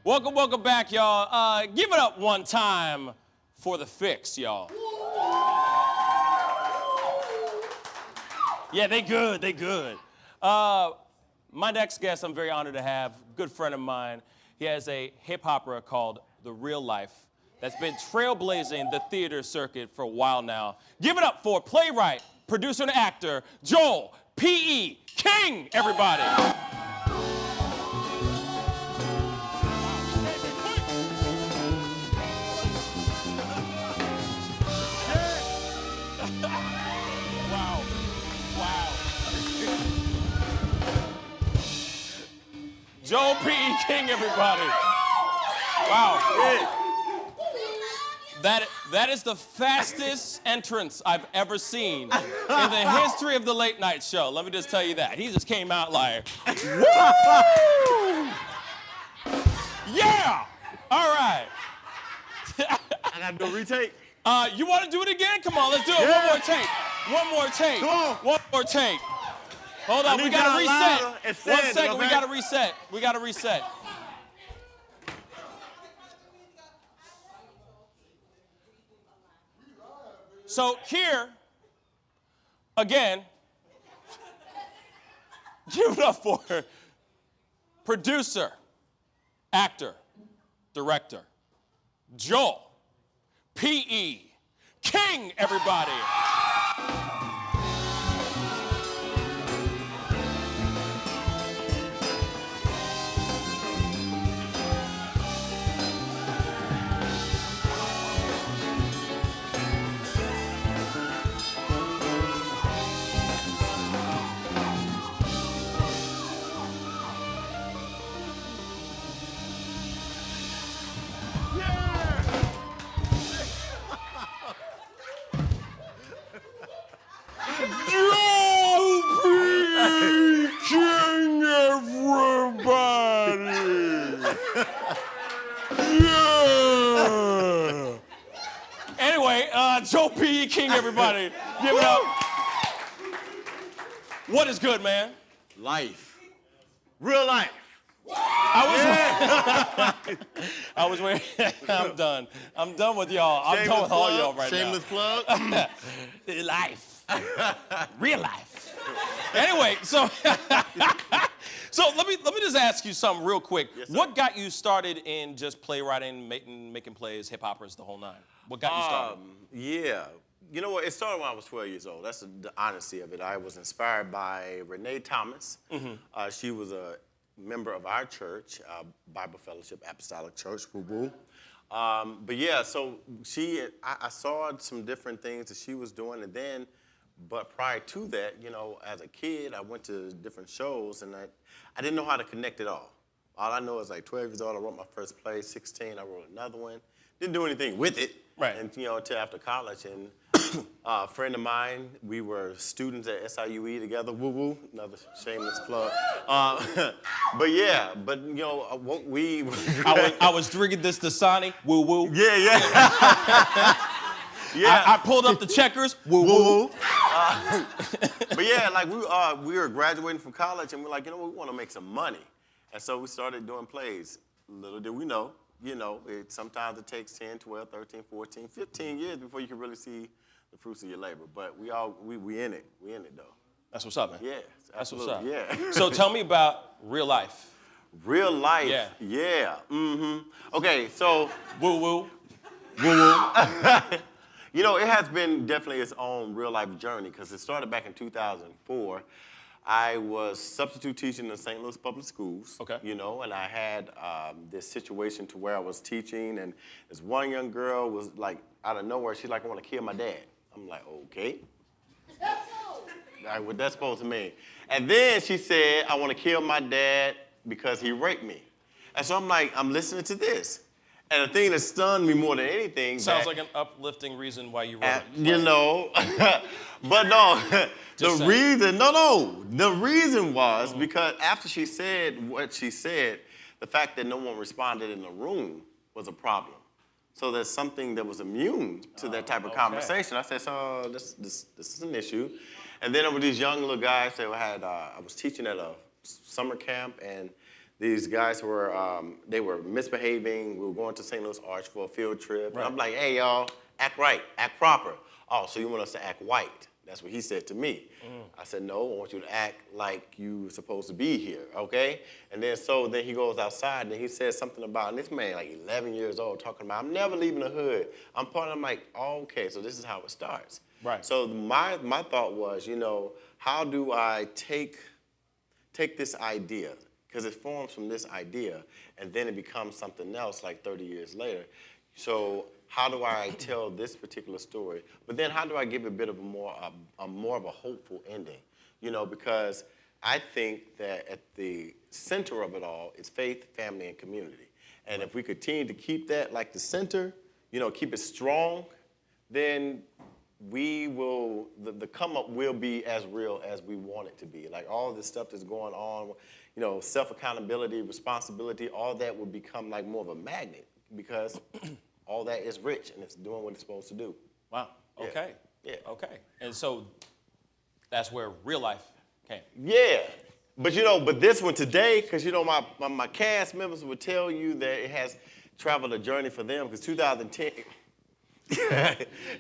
Welcome back, y'all. Give it up one time for the Fix, y'all. Yeah, they good. My next guest I'm very honored to have, good friend of mine. He has a hip-hopera called The Real Life that's been trailblazing the theater circuit for a while now. Give it up for playwright, producer, and actor, Joel P.E. King, everybody. Joel P.E. King, everybody. Wow. That is the fastest entrance I've ever seen in the history of the late night show. Let me just tell you that. He just came out like, woo! Yeah! All right. I gotta do a retake. You want to do it again? Come on, let's do it. Yeah. One more take. Come on. One more take. Hold on, we gotta reset. 1 second, okay? we gotta reset. So here, again, give it up for producer, actor, director, Joel P.E. King, everybody. King, everybody! Yeah! Anyway, Joe P. King, everybody. Give it up. What is good, man? Life. Real life. I was waiting. I'm done. I'm done with y'all. I'm done with all y'all right Shameless plug. Life. Real life. Anyway, so let me just ask you something real quick. Yes, what got you started in just playwriting, making plays, hip hoppers, the whole nine? What got you started? Yeah. You know what? It started when I was 12 years old. That's the honesty of it. I was inspired by Renee Thomas. Mm-hmm. She was a member of our church, Bible Fellowship Apostolic Church, woo-woo. But yeah, so I saw some different things that she was doing, and then, but prior to that, you know, as a kid, I went to different shows, and I didn't know how to connect it all. All I know is like 12 years old, I wrote my first play, 16, I wrote another one. Didn't do anything with it. Right. And, you know, until after college, and a friend of mine, we were students at SIUE together, woo-woo, another shameless plug. But yeah, but you know, what we... I was drinking this Dasani, woo-woo. Yeah. Yeah. I pulled up the checkers, woo-woo. But yeah, like we were graduating from college, and we're like, you know, we want to make some money. And so we started doing plays. Little did we know, you know, sometimes it takes 10, 12, 13, 14, 15 years before you can really see the fruits of your labor. But we in it. We in it, though. That's what's up, man. Yeah, That's what's absolutely. up. Yeah. So tell me about real life. Real life. Yeah. Yeah. Mm-hmm. Okay, so. Woo-woo. Woo-woo. You know, it has been definitely its own real life journey, because it started back in 2004. I was substitute teaching in St. Louis Public Schools. Okay. You know, and I had this situation to where I was teaching, and this one young girl was like, out of nowhere, she's like, I want to kill my dad. I'm like, okay. Like, what that's supposed to mean? And then she said, I want to kill my dad because he raped me. And so I'm like, I'm listening to this. And the thing that stunned me more than anything. Sounds like an uplifting reason why you wrote it. You know, but no, the reason was because after she said what she said, the fact that no one responded in the room was a problem. So there's something that was immune to that type of conversation. I said, so this is an issue. And then there were these young little guys that I was teaching at a summer camp, and these guys were, they were misbehaving. We were going to St. Louis Arch for a field trip. Right. And I'm like, hey, y'all, act right, act proper. Oh, so you want us to act white? That's what he said to me. I said, no, I want you to act like you're supposed to be here, okay? And then then he goes outside and he says something about, and this man like 11 years old talking about, I'm never leaving the hood. I'm like, oh, okay, so this is how it starts. Right. So my thought was, you know, how do I take this idea, because it forms from this idea, and then it becomes something else like 30 years later. So how do I tell this particular story? But then how do I give a bit of more of a hopeful ending? You know, because I think that at the center of it all is faith, family, and community. And if we continue to keep that like the center, you know, keep it strong, then we will, the come up will be as real as we want it to be. Like all this stuff that's going on, you know, self-accountability, responsibility, all that will become like more of a magnet because all that is rich and it's doing what it's supposed to do. Wow. Okay. Yeah. Okay. And so that's where real life came. Yeah. But you know, but this one today, because you know, my cast members would tell you that it has traveled a journey for them because 2010,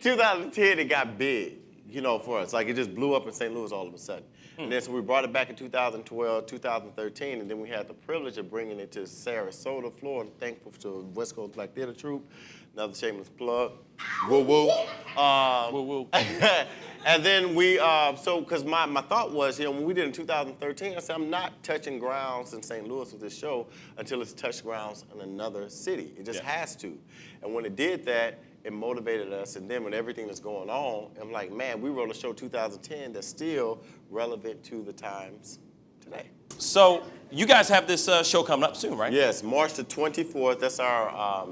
2010 it got big, you know, for us. Like it just blew up in St. Louis all of a sudden. And then so we brought it back in 2012, 2013, and then we had the privilege of bringing it to Sarasota, Florida. Thankful to West Coast Black Theater Troupe. Another shameless plug. Woo woo. Woo woo. And then we, because my thought was, you know, when we did in 2013, I said, I'm not touching grounds in St. Louis with this show until it's touched grounds in another city. It just has to. And when it did that, it motivated us. And then when everything that's going on, I'm like, man, we wrote a show 2010 that's still relevant to the times today. So you guys have this show coming up soon, right? Yes, March the 24th. That's our,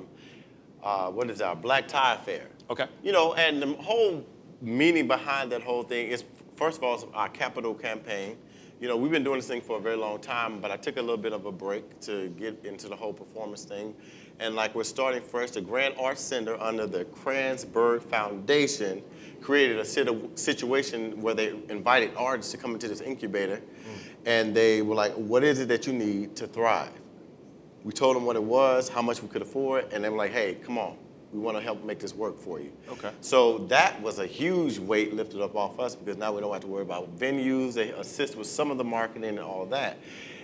our Black Tie Affair. Okay. You know, and the whole meaning behind that whole thing is, first of all, it's our capital campaign. You know, we've been doing this thing for a very long time, but I took a little bit of a break to get into the whole performance thing. And like we're starting fresh, the Grand Arts Center under the Kranzberg Foundation created a situation where they invited artists to come into this incubator. And they were like, what is it that you need to thrive? We told them what it was, how much we could afford, and they were like, hey, come on. We want to help make this work for you. Okay. So that was a huge weight lifted up off us because now we don't have to worry about venues. They assist with some of the marketing and all that.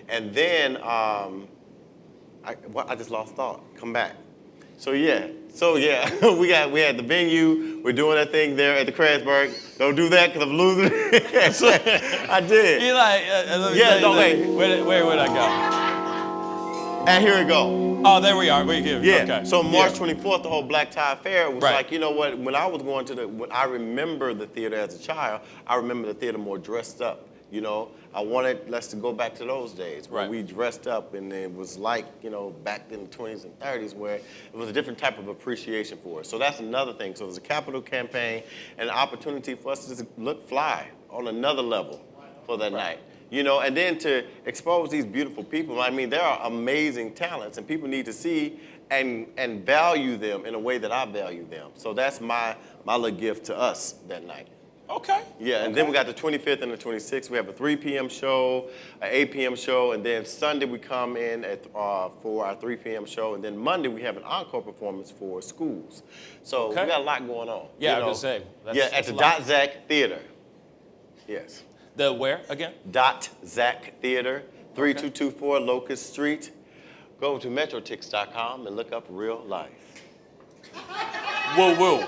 And then I just lost thought. Come back. So we had the venue. We're doing that thing there at the Kranzberg. Don't do that because I'm losing. I did. You're like, where would I go? And here we go. Oh, there we are. We're here. Yeah. Okay. So March 24th, the whole Black Tie Affair was Right. like, you know what? When I was going to when I remember the theater as a child, I remember the theater more dressed up. You know, I wanted us to go back to those days where we dressed up, and it was like, you know, back in the 20s and 30s where it was a different type of appreciation for it. So that's another thing. So it was a capital campaign and an opportunity for us to just look fly on another level for that night. You know, and then to expose these beautiful people. I mean, there are amazing talents, and people need to see and value them in a way that I value them. So that's my little gift to us that night. Okay. Yeah, and then we got the 25th and the 26th. We have a 3 p.m. show, an 8 p.m. show, and then Sunday we come in for our 3 p.m. show, and then Monday we have an encore performance for schools. So we got a lot going on. Yeah, I was going to say. At the Dot Zack Theater. Yes. The where again? Dot Zack Theater, 3224 Locust Street. Go to metrotix.com and look up Real Life. Woo woo.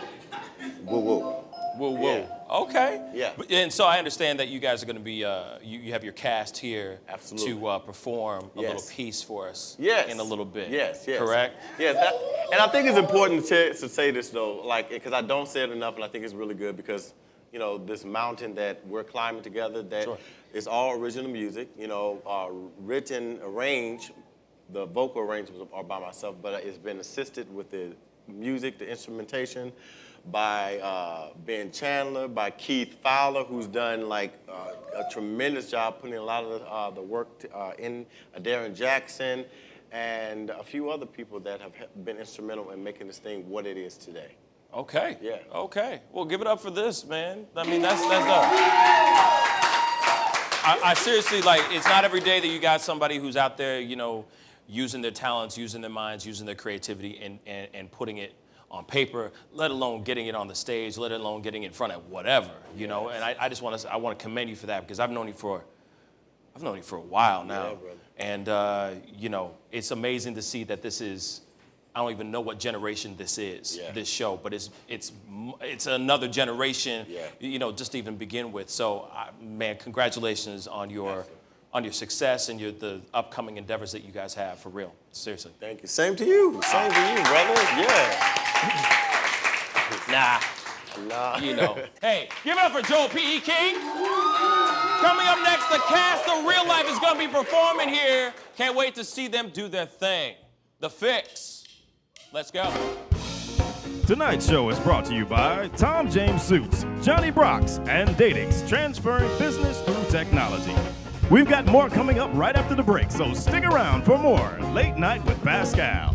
Woo woo. Woo woo. Yeah. Okay. Yeah. And so I understand that you guys are going to be, you have your cast here to perform a little piece for us in a little bit. Yes. Correct? Yes. And I think it's important to say this, though, like, because I don't say it enough, and I think it's really good because, you know, this mountain that we're climbing together, that is all original music, you know, written, arranged. The vocal arrangements are by myself, but it's been assisted with the music, the instrumentation, by Ben Chandler, by Keith Fowler, who's done like a tremendous job putting a lot of the work in Darren Jackson, and a few other people that have been instrumental in making this thing what it is today. Okay. Yeah. Okay. Well, give it up for this, man. I mean, that's dope. I seriously, like, it's not every day that you got somebody who's out there, you know, using their talents, using their minds, using their creativity, and putting it on paper, let alone getting it on the stage, let alone getting it in front of whatever, you know. And I just want to commend you for that, because I've known you for a while now, and you know, it's amazing to see that this is. I don't even know what generation this is, this show, but it's another generation, you know, just to even begin with. So, man, congratulations on your success and the upcoming endeavors that you guys have, for real. Seriously. Thank you. Same to you. Same to you, brother. Yeah. Nah. You know. Hey, give it up for Joel P.E. King. Coming up next, the cast of Real Life is going to be performing here. Can't wait to see them do their thing. The Fix. Let's go. Tonight's show is brought to you by Tom James Suits, Johnny Brock's, and Datix, transferring business through technology. We've got more coming up right after the break, so stick around for more Late Night with Pascal.